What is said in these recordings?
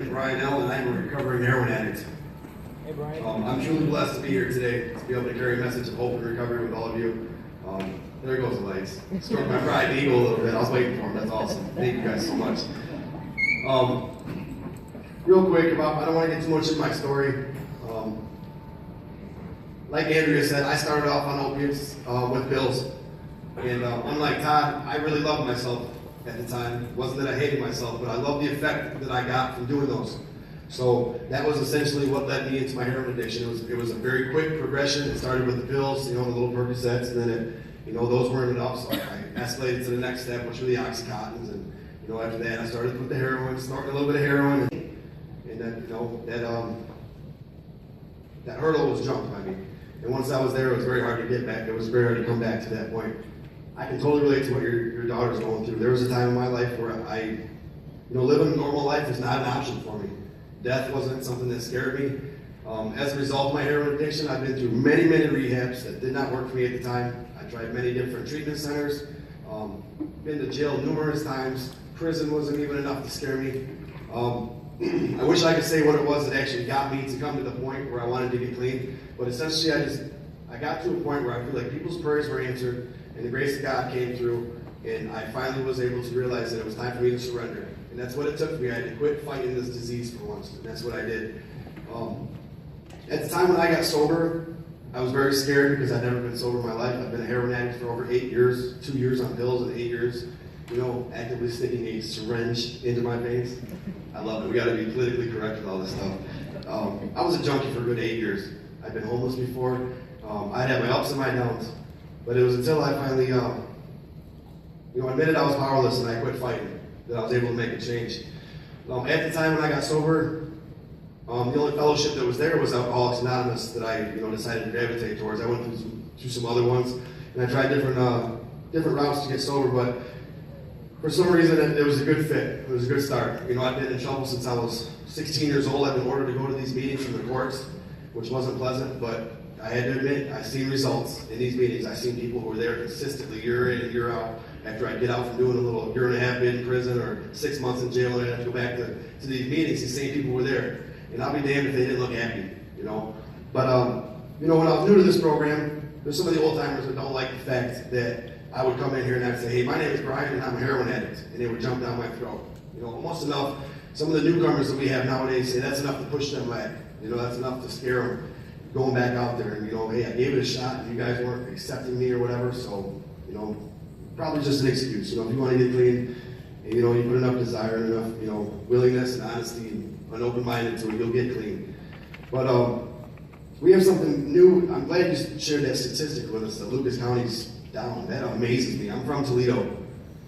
Bryan L, and I'm a recovering heroin addict. Hey, Brian. I'm truly blessed to be here today, to be able to carry a message of hope and recovery with all of you. There goes the lights. Struck my pride eagle a little bit. I was waiting for him. That's awesome. Thank you guys so much. Real quick, I don't want to get too much into my story. Like Andrea said, I started off on opiates with pills. And unlike Todd, I really loved myself at the time. It wasn't that I hated myself, but I loved the effect that I got from doing those. So that was essentially what led me into my heroin addiction. It was a very quick progression. It started with the pills, the little Percocets, and then those weren't enough, so I escalated to the next step, which were the Oxycontins, and after that I started with the heroin, snorting a little bit of heroin, and that hurdle was jumped by me. And once I was there, it was very hard to get back. It was very hard to come back to that point. I can totally relate to what your daughter's going through. There was a time in my life where living a normal life was not an option for me. Death wasn't something that scared me. As a result of my heroin addiction, I've been through many, many rehabs that did not work for me at the time. I tried many different treatment centers, been to jail numerous times. Prison wasn't even enough to scare me. I wish I could say what it was that actually got me to come to the point where I wanted to get clean, but essentially I got to a point where I feel like people's prayers were answered and the grace of God came through, and I finally was able to realize that it was time for me to surrender. And that's what it took for me. I had to quit fighting this disease for once, and that's what I did. At the time when I got sober, I was very scared because I'd never been sober in my life. I've been a heroin addict for over 8 years, 2 years on pills and 8 years, actively sticking a syringe into my veins. I love it. We got to be politically correct with all this stuff. I was a junkie for a good 8 years. I've been homeless before. I'd have my ups and my downs, but it was until I finally, admitted I was powerless and I quit fighting that I was able to make a change. At the time when I got sober, the only fellowship that was there was Alcoholics Anonymous that I decided to gravitate towards. I went through some other ones, and I tried different routes to get sober, but for some reason it was a good fit. It was a good start. I've been in trouble since I was 16 years old. I've been ordered to go to these meetings from the courts, which wasn't pleasant, but I had to admit, I've seen results in these meetings. I've seen people who were there consistently year in and year out. After I get out from doing a little year and a half bit in prison or 6 months in jail, and I have to go back to these meetings, these same people were there. And I'll be damned if they didn't look happy, But, when I was new to this program, there's some of the old timers that don't like the fact that I would come in here and I'd say, hey, my name is Brian and I'm a heroin addict. And they would jump down my throat. Almost enough, some of the newcomers that we have nowadays say that's enough to push them back. That's enough to scare them going back out there. And, hey, I gave it a shot and you guys weren't accepting me or whatever. So, probably just an excuse. If you want to get clean, and, you put enough desire and enough, willingness and honesty and an open-minded to it, you'll get clean. But we have something new. I'm glad you shared that statistic with us that Lucas County's down. That amazes me. I'm from Toledo,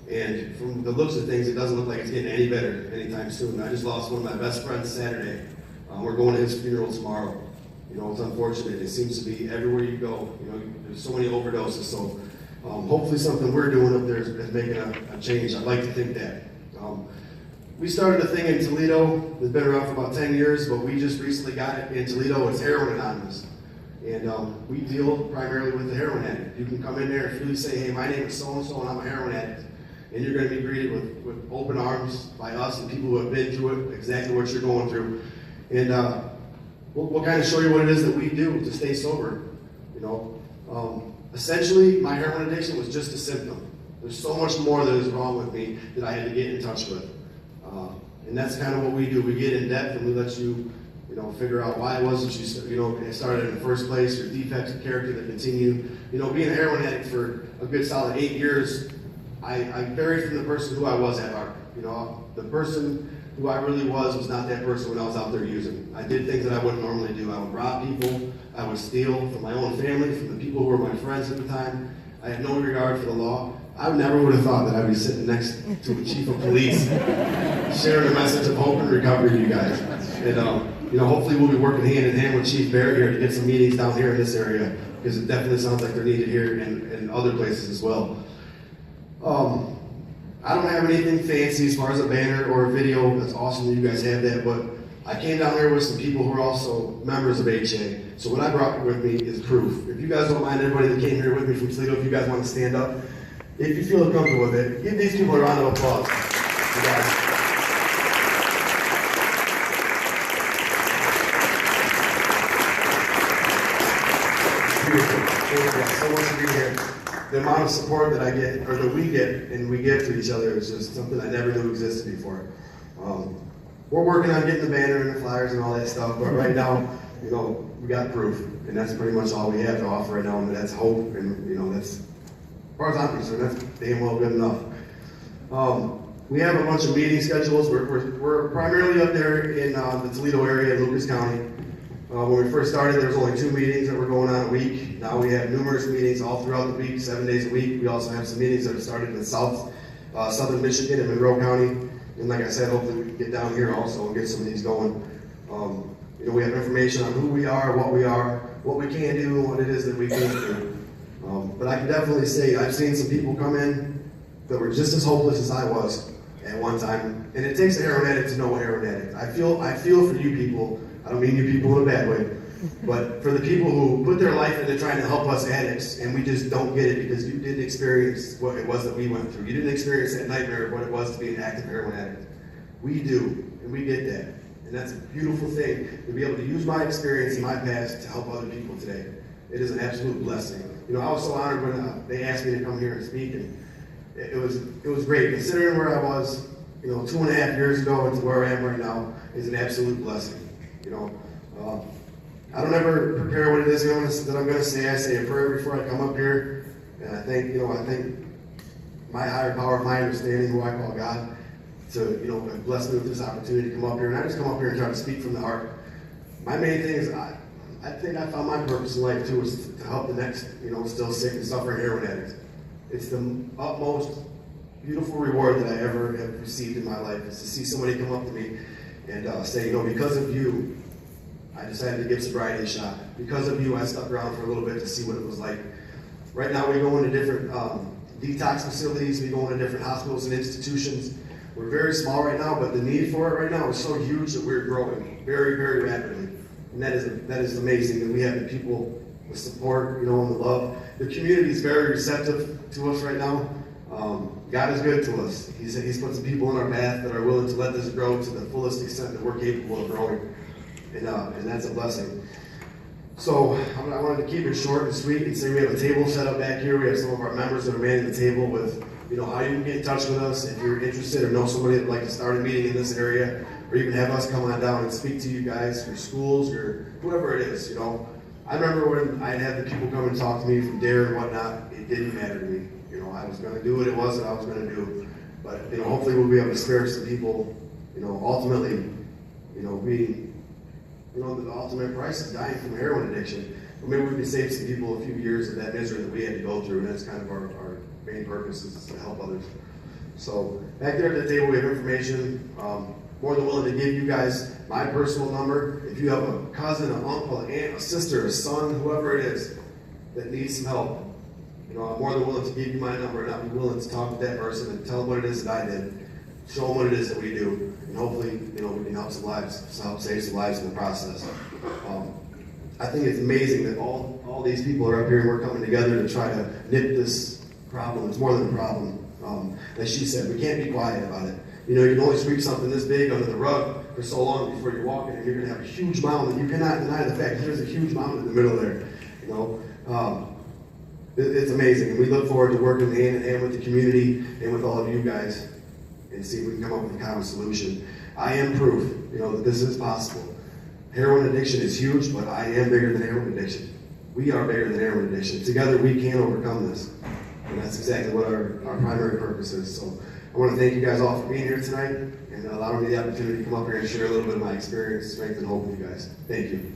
and from the looks of things, it doesn't look like it's getting any better anytime soon. I just lost one of my best friends Saturday. We're going to his funeral tomorrow. It's unfortunate. It seems to be everywhere you go. There's so many overdoses. So hopefully something we're doing up there is making a change. I'd like to think that. We started a thing in Toledo that's been around for about 10 years, but we just recently got it in Toledo. It's Heroin Anonymous. And we deal primarily with the heroin addict. You can come in there and freely say, hey, my name is so-and-so and I'm a heroin addict. And you're going to be greeted with open arms by us and people who have been through it, exactly what you're going through. And we'll kind of show you what it is that we do to stay sober. Essentially, my heroin addiction was just a symptom. There's so much more that is wrong with me that I had to get in touch with. And that's kind of what we do. We get in depth and we let you, figure out why it was that you started in the first place, your defects of character that continue. Being a heroin addict for a good solid 8 years, I varied from the person who I was at heart. The person who I really was not that person when I was out there using. I did things that I wouldn't normally do. I would rob people. I would steal from my own family, from the people who were my friends at the time. I had no regard for the law. I never would have thought that I'd be sitting next to a chief of police, sharing a message of hope and recovery to you guys. And hopefully we'll be working hand in hand with Chief Barrett here to get some meetings down here in this area, because it definitely sounds like they're needed here and other places as well. I don't have anything fancy as far as a banner or a video. That's awesome that you guys have that, but I came down here with some people who are also members of T.A.H.A. So what I brought with me is proof. If you guys don't mind, everybody that came here with me from Toledo, if you guys want to stand up, if you feel comfortable with it, give these people a round of applause. You guys. guys so much for being here. The amount of support that I get, or that we get, and we give to each other is just something I never knew existed before. We're working on getting the banner and the flyers and all that stuff, but right now, you know, we got proof, and that's pretty much all we have to offer right now, and that's hope, and you know, that's, as far as I'm concerned, that's damn well good enough. We have a bunch of meeting schedules. We're primarily up there in the Toledo area, Lucas County. When we first started, there was only 2 meetings that were going on a week. Now we have numerous meetings all throughout the week, 7 days a week. We also have some meetings that have started in southern Michigan and Monroe County. And like I said, hopefully we can get down here also and get some of these going. You know, we have information on who we are, what we can do, and what it is that we can't do. But I can definitely say I've seen some people come in that were just as hopeless as I was at one time. And it takes a heroin addict to know a heroin addict. I feel for you people. I don't mean you people in a bad way, but for the people who put their life into trying to help us addicts, and we just don't get it because you didn't experience what it was that we went through. You didn't experience that nightmare of what it was to be an active heroin addict. We do, and we get that. And that's a beautiful thing, to be able to use my experience and my past to help other people today. It is an absolute blessing. You know, I was so honored when they asked me to come here and speak, and it was great. Considering where I was, you know, 2.5 years ago and to where I am right now is an absolute blessing. You know, I don't ever prepare what it is that I'm going to say. I say a prayer before I come up here, and I think my higher power, my understanding, who I call God, to bless me with this opportunity to come up here. And I just come up here and try to speak from the heart. My main thing is I think I found my purpose in life too, is to help the next, still sick and suffering heroin addict. It's the utmost beautiful reward that I ever have received in my life, is to see somebody come up to me and say, because of you, I decided to give sobriety a shot. Because of you, I stuck around for a little bit to see what it was like. Right now, we go into different detox facilities. We go into different hospitals and institutions. We're very small right now, but the need for it right now is so huge that we're growing very, very rapidly. And that is amazing that we have the people with support, and the love. The community is very receptive to us right now. God is good to us. He's put some people in our path that are willing to let this grow to the fullest extent that we're capable of growing. And that's a blessing. So I wanted to keep it short and sweet and say we have a table set up back here. We have some of our members that are manning the table with, how you can get in touch with us if you're interested or know somebody that would like to start a meeting in this area, or even have us come on down and speak to you guys, your schools, or whoever it is. I remember when I had the people come and talk to me from DARE and whatnot, it didn't matter to me. I was going to do what it was that I was going to do. But, hopefully we'll be able to spare some people, ultimately, being, the ultimate price is dying from heroin addiction. But maybe we can save some people a few years of that misery that we had to go through, and that's kind of our main purpose, is to help others. So back there at the table we have information. More than willing to give you guys my personal number. If you have a cousin, an uncle, an aunt, a sister, a son, whoever it is that needs some help, I'm more than willing to give you my number, and I'll be willing to talk with that person and tell them what it is that I did, show them what it is that we do, and hopefully, we can help some lives, help save some lives in the process. I think it's amazing that all these people are up here and we're coming together to try to nip this problem. It's more than a problem. As she said, we can't be quiet about it. You can only sweep something this big under the rug for so long before you're walking, and you're going to have a huge mound, and you cannot deny the fact that there's a huge mound in the middle there. It's amazing, and we look forward to working hand in hand with the community and with all of you guys and see if we can come up with a common solution. I am proof, that this is possible. Heroin addiction is huge, but I am bigger than heroin addiction. We are bigger than heroin addiction. Together we can overcome this, and that's exactly what our primary purpose is. So I want to thank you guys all for being here tonight and allowing me the opportunity to come up here and share a little bit of my experience, strength, and hope with you guys. Thank you.